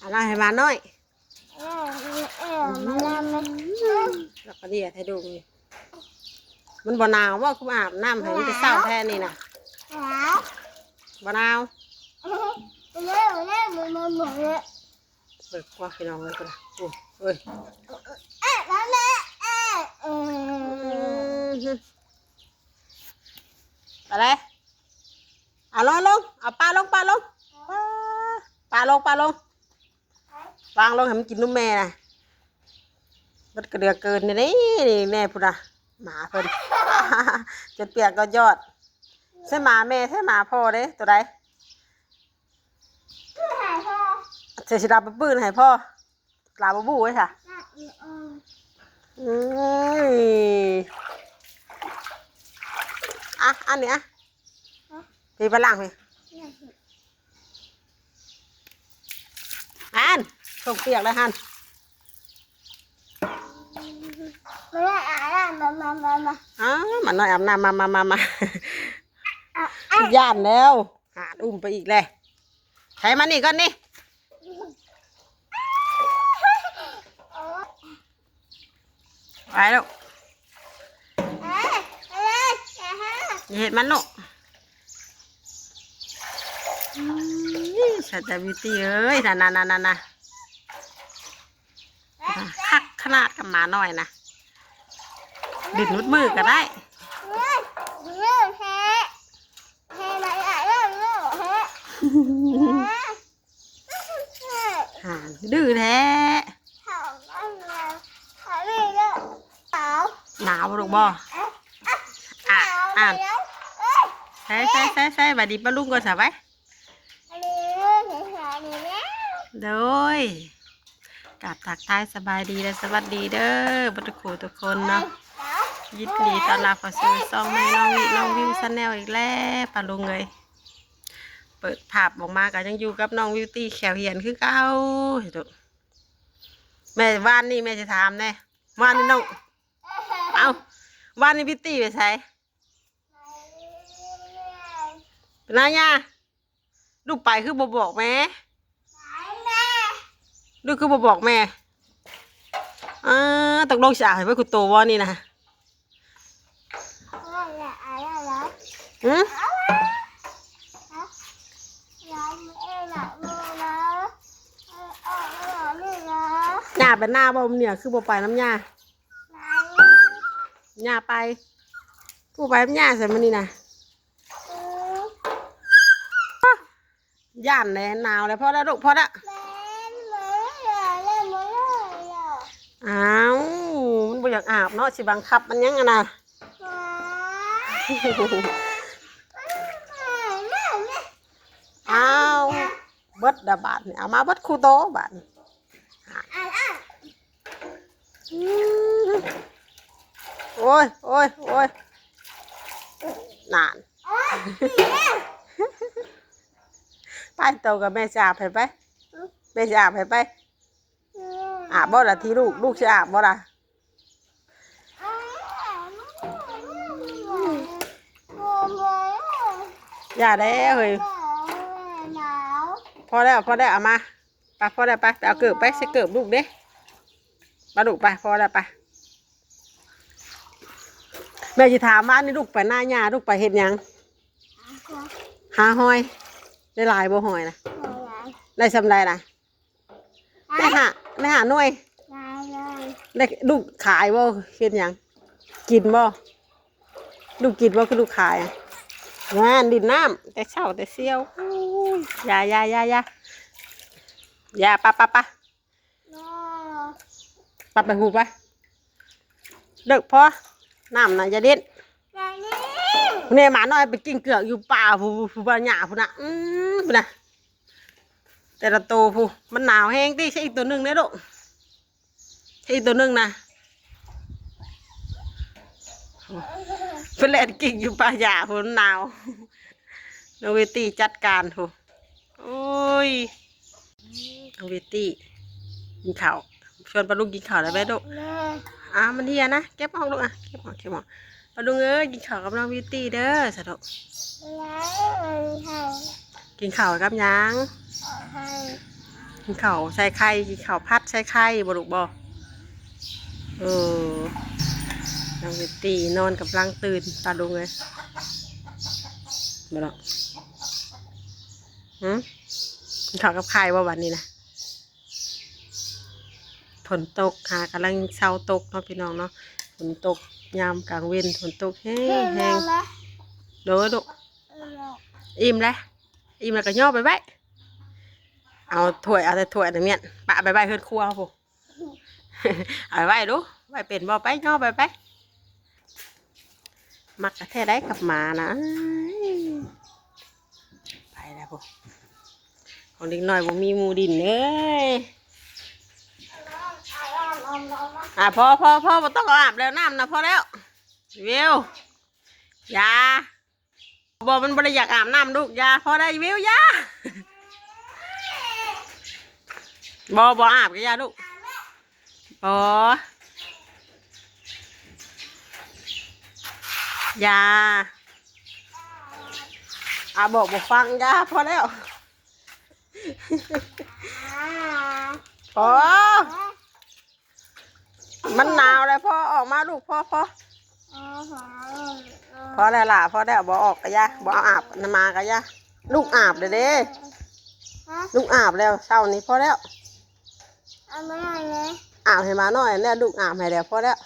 อะไรให้มาหน่อยแล้วก็เดียดให้ดูนี่มันบ่หนาวว่าคุณอาบน้ำให้มันจะเศร้าแท้นี่นะบ่หนาวเบิกว่าพี่น้องเลยคนละโอ้ยอะไรเอาลงเอาปลาลงวางลงให้มันกินนุ่มแม่นะมันกระเดือกเกินนี่แม่พูดนะหมาเพิ่นจนเปียกก็ยอดใช่หมาแม่ใช่หมาพ่อเด้ตัวใดเสียชิดาปื้นให้พ่อลาบบูไว้ค่ะอันนี้พี่ไปล้างพี่ส่งเปียกเลยฮันมันน้อยอาบน้ำมาย่านแล้วหาอุ้มไปอีกเลยใช้มันนี่ก่อนนี่ไปลูกเห็ดมันลูกสัตว์บิวตี้เอ้ยน่ะคักขนาดกับหมาหน่อยนะดิดนุดมือก็ได้ดื้อแท้หนาวลูกบ่ใช่บัดดีปลาลุงก่อนสาวไว้โดยกับทักทายสบายดีและสวัสดีเด้อทุกคนเนาะยินดีต้อนรับเข้าสู่ช่องแม่น้องวิวชาแนลอีกแล้วปลาลุงเลยเปิดภาพออกมาก็ยังอยู่กับน้องวิวตี้แขวเหียนคือเก่าแม่ว่านนี่แม่จะถามแน่ว่านนี่น้องว่านนี่วิวตี้ไปใช้เป็นไงย่าลูกไปคือบอกแม่ลูกคือบอกแม่ตกลงจะให้ไว้คุณโตว่านี่นะหญ้าเป็นหน้าบ่มเนี่ยคือบ่ไปน้ำหญ้าหญ้าไปผู้ไปน้ำหญ้าใส่มันนี่นะย่านแน่หนาวเลยพอแล้วลูกพอแล้วมันบ่อยากอาบเนาะสิบังคับมันยังไงนะเบิดดาบาทเนี่ยเอามาเบิดคูโตบาทโอ้ยนานไปโตกับแม่จะอาบไปแม่จะอาบไปอาบบ่ละที่ลูกจะอาบบ่ละอย่าได้เฮ้ยพอแล้วเอามาไปพอแล้วไปเอาเกิบไปใส่เกิบลูกเด้มาลูกไปพอแล้วไปแม่จะถามว่านี่ลูกไปหน้าหญ้าลูกไปเห็ดยังหาหอยได้ลายบ่หอยนะได้สำไรนะได้หาหน่วยได้ลูกขายบ่เห็ดยังกินบ่ลูกกินบ่คือลูกขายงานดินน้ำแต่เช้าแต่เซี่ยวอย่าปะปะไปหูไปเด็กพอน้ำน่ะอย่าเด่นเนี่ยหมาน้อยไปกินเกลือกอยู่ป่าผู้บ้านหญ้าผู้น่ะผู้น่ะแต่ละตัวผู้มันหนาวแห้งดิใช่อีกตัวหนึ่งเนี่ยลูกใช่อีกตัวหนึ่งนะเป็นแหลกกิ่งอยู่ป่าหญ้าผู้หนาวน้องเวตี้จัดการผู้โอ้ยน้องเวตี้กินข้าวชวนปลาลูกกินข้าวได้ไหมลูกมันเฮียนะเก็บออกลูกเก็บออกปลาลูกกินข้าวกับน้องเวตี้เด้อสะดวก กินข้าวกับหยังกินข้าวใส่ไข่กินข้าวพัดใส่ไข่บ่ลูกบ่เออน้องวิตตี้นอนกับร่างตื่นตาดุงเลยบ่หรอกกินข้าวกับไข่บ่วันนี้นะฝนตกค่ะกำลังเช้าตกเนาะพี่น้องเนาะฝนตกยามกลางเว้นฝนตกแห้งโดยลูกอิ่มแล้วอิ่มแล้วก็ย่อไปไว้เอาถ้วยเอาแต่ถ้วยแต่เนี้ยปะไปไว้เฮือนครัวพวก เอาไปไว้ดูไว้เป็นบ่ไปย่อไปมักกระแทกได้กับหมานะไปแล้วพวกของเด็กน้อยบ่มีหมูดินเลยพอบ่ต้องอาบแล้วน้ำนะพอแล้ววิวยาบอกมันบ่ได้อยากอาบน้ำลูกยาพอได้วิวยาบ่อาบกับยาลูกยาบอกฟังยาพอแล้วพอมันหนาวเลยพ่อออกมาลูกพ่อแล้วล่ะพ่อแล้วบอกออกกับยาบอกอาบน้ำมากับยาลูกอาบเด้ลูกอาบแล้วเช้านี้พอแล้วอาบให้มาหน่อยแล้วลูกอาบให้แล้วพอแล้ว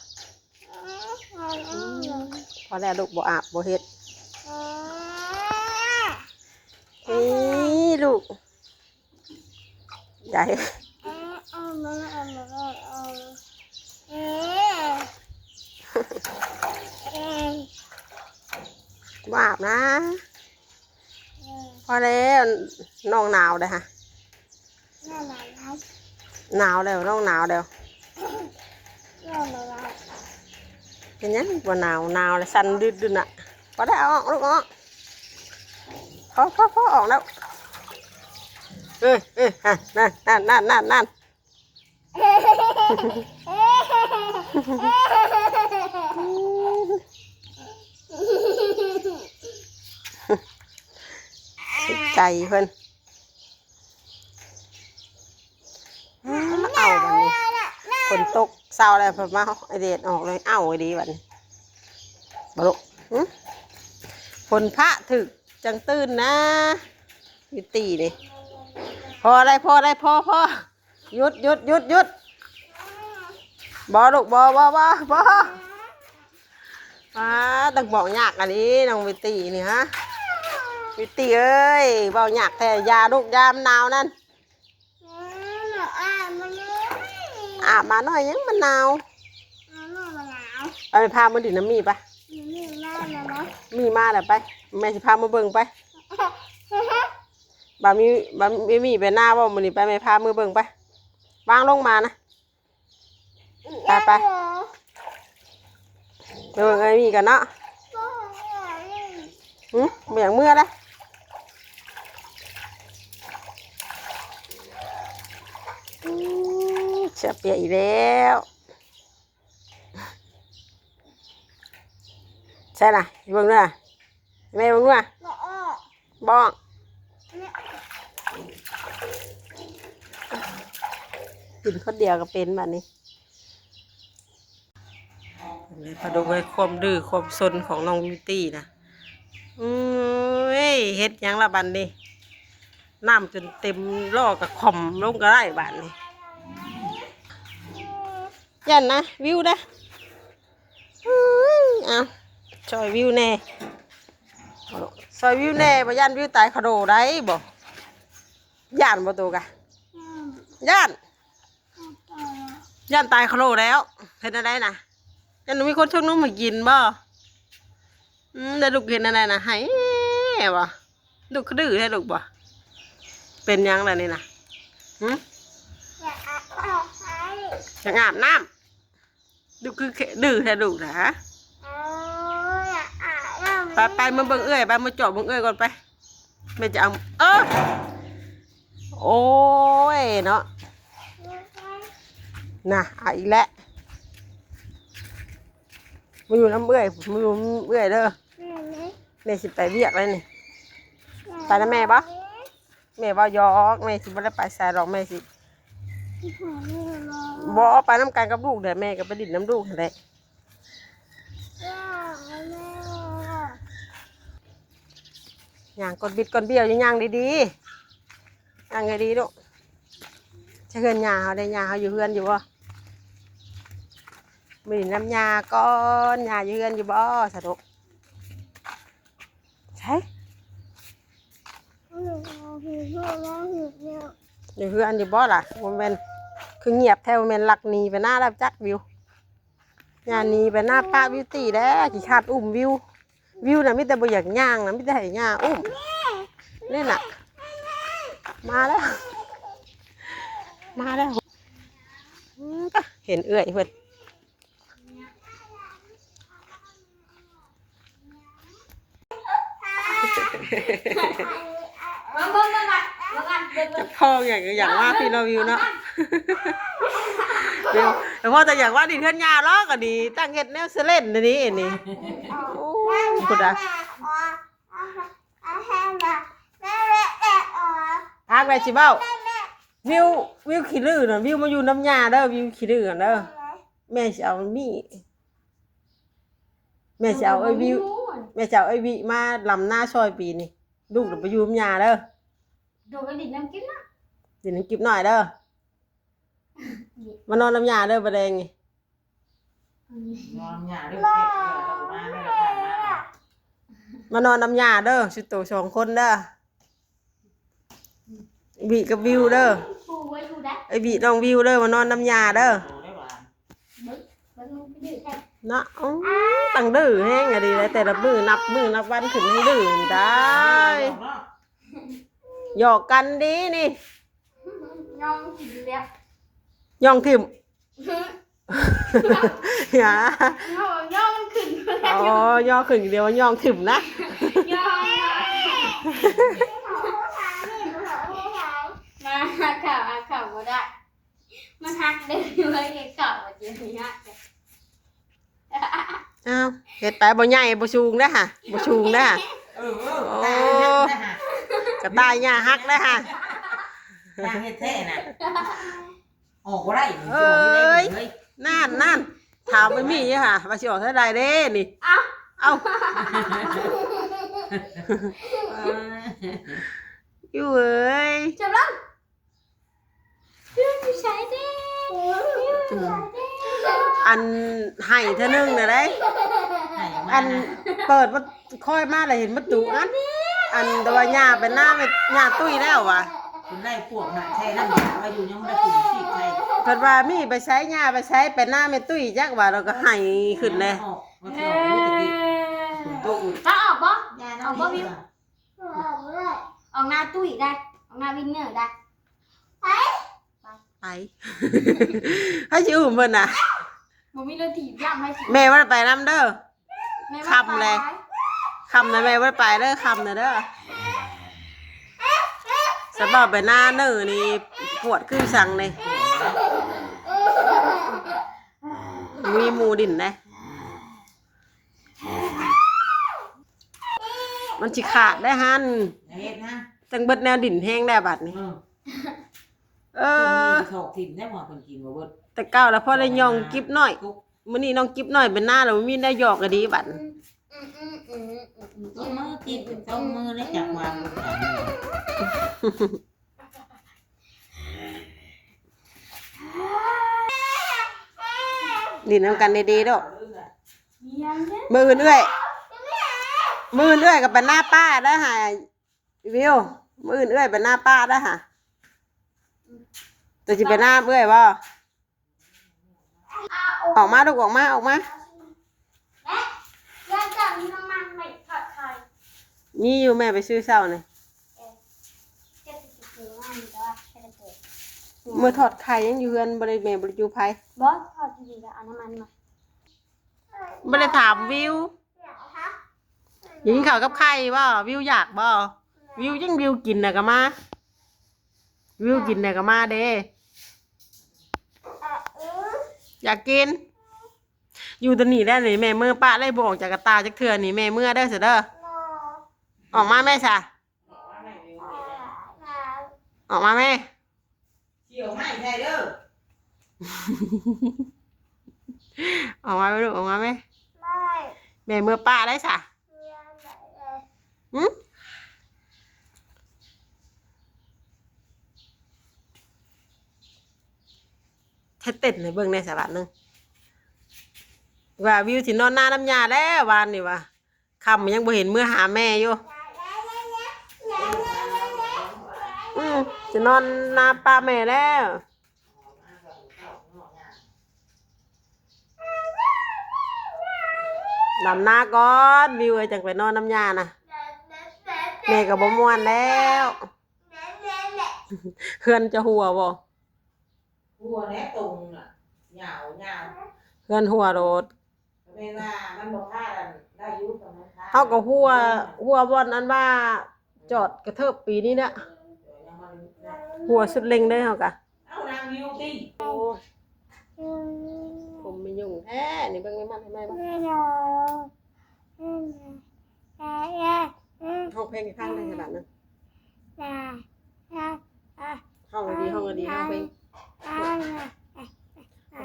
ลูกบอกอาบบอกเฮ็ดนี่ลูกใหญ่อาบนะพอแล้วน้องหนาวเลยฮะหนาวแล้วน้องหนาวแล้วเป็นยังบ่หนาวเลยสั่นดื้อน่ะพอได้เอาออกลูกออกพอออกแล้วนั่นใจเพิ่นเอาบันนี้ฝนตกเศร้าอะไรพอมาไอเด็ดออกเลยเอาไอดีบันนี้บลุฝนพระถึกจังตื่นนะวิตีนี่พอหยุดบอลูกบอต้องบอกยากอันนี้น้องวิตีนี่ฮะวิตีเอ้ยบอกยากแต่ยาลูกยามหนาวนั่นอาบมาหน่อยยังมันหนาวไปพามาดิน้ำมีปะมีมาแล้วไปแม่จะพามาเบิ่งไปบ่มีไปหน้าว่ามันนี่ไปไม่พามือเบิ่งไปวางลงมานะไปเบิ่งไอ้มีกันเนาะเบี่ยงเมื่อเลยเสียเปียอีกแล้วใช่น่ะเบิ่งด้วยแม่เบิ่งด้วยบ้องกินคนเดียวก็เป็นแบบนี้พอดูไอ้ความดื้อความซนของน้องวิตี้นะเฮ็ดยังละบันนี่น้ำจนเต็มล่อกับข่อมลงก็ได้บันนี่ยันนะวิวนะเอาซอยวิวแน่ซอยวิวแน่บ่ยันวิวตายคาโดได้บ่ย่านบ่ตัวกะย่านตายคาโดแล้วเห็นอะไรนะยันมีคนชวนนุ่มมากินบ่ได้ลูกเห็นอะไรนะให้บ่ลูกดื้อได้ลูกบ่เป็นยังไงนี่นะอยากอาบน้ำลูกคือดื้อแท้ลูกนะไปมาเบิ่งเอ้ยไปมาจอบเบิ่งเอ้ยก่อนไปไม่จะเอาโอ้ยเนาะน่ะอีกแล้วมาอยู่น้ำเอื้อยมาอยู่เอื้อยเด้อเนี่ยสิไปเรียกอะไรนี่ไปนะแม่ปะ แม่บ่หยอกแม่สิบ่ได้ไปไสหรอกแม่สิบ่ไปน้ำกันกับลูกเด้อแม่ก็ไปดินน้ำลูกนั่นแหละย่างกดบิดกดเบี้ยวย่างดีๆย่างให้ดีลูกจะเฮือนยาเขาได้ยาเขาอยู่เฮือนอยู่บ่มีน้ำยาก้อนยาอยู่เฮือนอยู่บ่สะดวกใช่อยู่เฮือนอยู่บ่ล่ะมันเป็นคือเงียบแถวมันหลักหนีไปหน้ารับจักวิวยาหนีไปหน้าป้าวิวตีแล้วกี่ขาดอุ้มวิวน่ะมิแต่บ่อยากย่างนะมิแต่ให้ย่าอุ้มนี่น่ะมาแล้วเห็นเอื้อยเพิ่นจะพ่ออยากว่าพี่เราวิวเนาะวิวแต่พ่อแต่อยากว่าดิเพื่อนยาล้อก็ดีตั้งเฮ็ดแนวเสล่นนี่โอ้คุณอะทางไปสิเบ้าวิวขี้ดื้อน่ะวิวมาอยู่น้ำยาเด้อวิวขี้ดื้อเด้อแม่สิเอามีแม่สิเอาไอ้วิวแม่จะเอาไอ้วิมาลำหน้าซอยปีนี่ลูกเดี๋ยวไปอยู่น้ำยาเด้อดูกันดิน้ำกินนะดิน้ำกิบหน่อยเด้อมานอนน้ำยาเด้อประเด็นไงนอนหยาเด้อเผ็ดเด้อมาเด้อผ่านมานอนน้ำยาเด้อชุดโต2 คนเด้อวิกับวิวเด้อไอ้วิน้องวิวเด้อมานอนน้ำยาเด้อเนาะตั้งดื้อแห้งอะดีเลยแต่ละมือนับวันขึ้นให้ดื้อได้หยอกกันดีนี่ย่องกินแล้วย่องถิ่มอย่าย่องขึ้นอ๋อย่อขึ้นเดียวย่องถิ่มนะย่องมาข่าวมาได้มาทักเดินเลยข่าวเยอะแยะอ้าวเฮ็ดไปบ่ใหญ่บ่สูงนะฮะบ่สูงนะโอ้กระต่ายหญ้าฮักนะฮะย่างเฮ็ดแท้น่ะออกบ่ได้เอ้ยนั่นถามไม่มีค่ะว่าสิออกเท่าใดเด้นี่เอ้าอยู่เอ้ยจับแล้วอยู่ใช้เด้อันให้เท่านึงน่ะเด้อันเปิดมาค่อยมาแล้วเห็นประตูอันแต่ว่าหญ้าเป็นหน้าเป็นหญ้าตุ้ยแล้วว่ะคุณได้พวกน่ะใช่น้ำยาว่าอยู่ยังบ่ได้กินชีพใช่เพิ่นว่ามีไปใช้หญ้าไปใช้เป็นหน้าแม่ตุ้ยจักว่าเราก็ให้ขึ้นเลยก็ออกบ่ออกบ่วิวออกหน้าตุ้ยได้ออกหน้าวินเนอร์ได้ไปให้ชิวเพิ่นน่ะบ่มีรถถีบย่ำให้แม่ว่าไปนำเด้อคำเลยคำนะแม่ว่าไปเด้อคำนะเด้อสะบอกไปหน้าเนื้อนี่ปวดขึ้นสั่งเลยมีหมูดินนะมันจิขาดได้ฮันจังเบิดแนวดินแห้งได้บัดนี่ถกถิ่นได้หมดคนกินมาเบิดแต่เก่าแล้วพอได้ย่องกิ๊บหน่อยมื้อนี้น้องกิ๊บหน่อยเป็นหน้าแล้วมีได้หยอกก็ดีบัดต้องมือกินต้องมือได้จับวางดินน้ำกันดีๆด้วยมือเอื้อยกับเป็นหน้าป้าได้ฮะวิวมือเอื้อยเป็นหน้าป้าได้ฮะแต่จะเป็นหน้าเอื้อยบ่ออกมาลูกออกมานี่อยู่แม่ไปซื้อเช้านี่เมื่อถอดไข่ยังอยู่เฮือนบริเวณบริจูไพ่บอสถอดดีๆแล้วเอาน้ำมันมาบริถามวิวยิงข่าวกับไข่บ่วิวอยากบ่วิวยังวิวกินน่ะก็มาวิวกินน่ะก็มาเด้อยากกินอยู่ตัวนี้ได้เลยแม่เมื่อป้าไล่บออกจากกระตาจากเถื่อนนี่แม่เมื่อได้เสร็จเด้อออกมาแม่จ้ะ อกมาแม่ เชี่ยวไม่ใช่เด้อ ออกมาไปลูกออกมาแม่ ไม่ แม่เมื่อป้าได้สะ เรียนไหนเลย หึแค่เต้นในเบิ่งในสบัดหนึงว่าวิวสินอนหน้าน้ำยาแล้ววานนี่ว่าคำยังบ่เห็นเมื่อหาแม่อยู่จะนอนหน้าป้าแม่แล้วดำหน้าก่อนวิวไอ้จังไปนอนน้ำยานะแม่ก็บ่ม่วนแล้วเฮือนจะหัวบ่ หัวแน่ตรงน่ะเหงาเหงา เฮือนหัวโดด เวลามันบอกพลาดได้ยุบกับมันพลาด เฮาก็หัวบ่อนอันว่าจอดกระเทิบปีนี้เนี่ยหัวสุดเล็งเลยเฮาก็ เอานางวิวตี ผมไม่ยุ่งแท้นี่เบิ่งไม่มันให้แม่บ่ห้องเพลงอีกครั้งหนึงขนาดนั้นห้องดีห้องดีห้องเพลง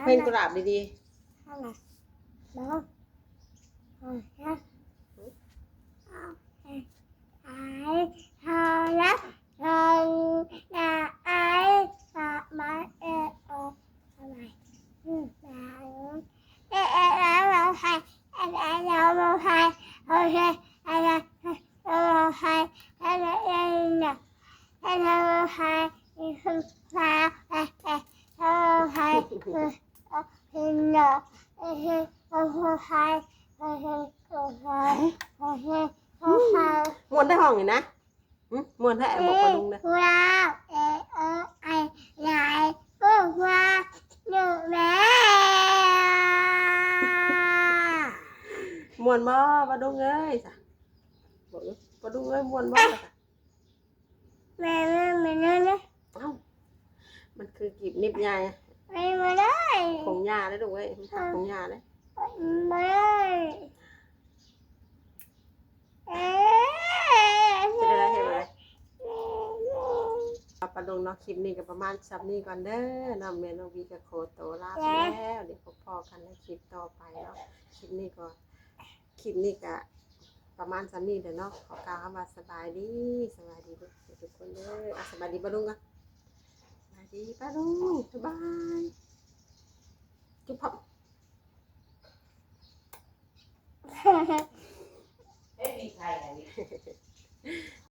เพลงกุหลาบดีๆม่วนได้ห้องนี่นะม่วนแท้บอกปะลุงนะ ม่วนบ่ปะลุงเอ้ยจ้ะบอกอยู่ปะลุงเอ้ยม่วนบ่จ้ะเอ้ามันคือกีบนิบยายของยาได้ลูกเอ้ยมันทักของยาได้จะได้เห็นไหมปะลุงเนาะคลิปนี้ก็ประมาณซ้ำนี้ก่อนเด้อน้องแม่น้องวีก็ขอตัวลาไปแล้วเดี๋ยวพบกันในคลิปต่อไปเนาะคลิปนี้ก็ประมาณซ้ำนี้เด้อเนาะขอกล่าวคำว่าสบายดีทุกคนเด้อสบายดีปะลุงอ่ะสบายดีปะลุงสบายจุ๊บพับ เอ้ยมีใครไหน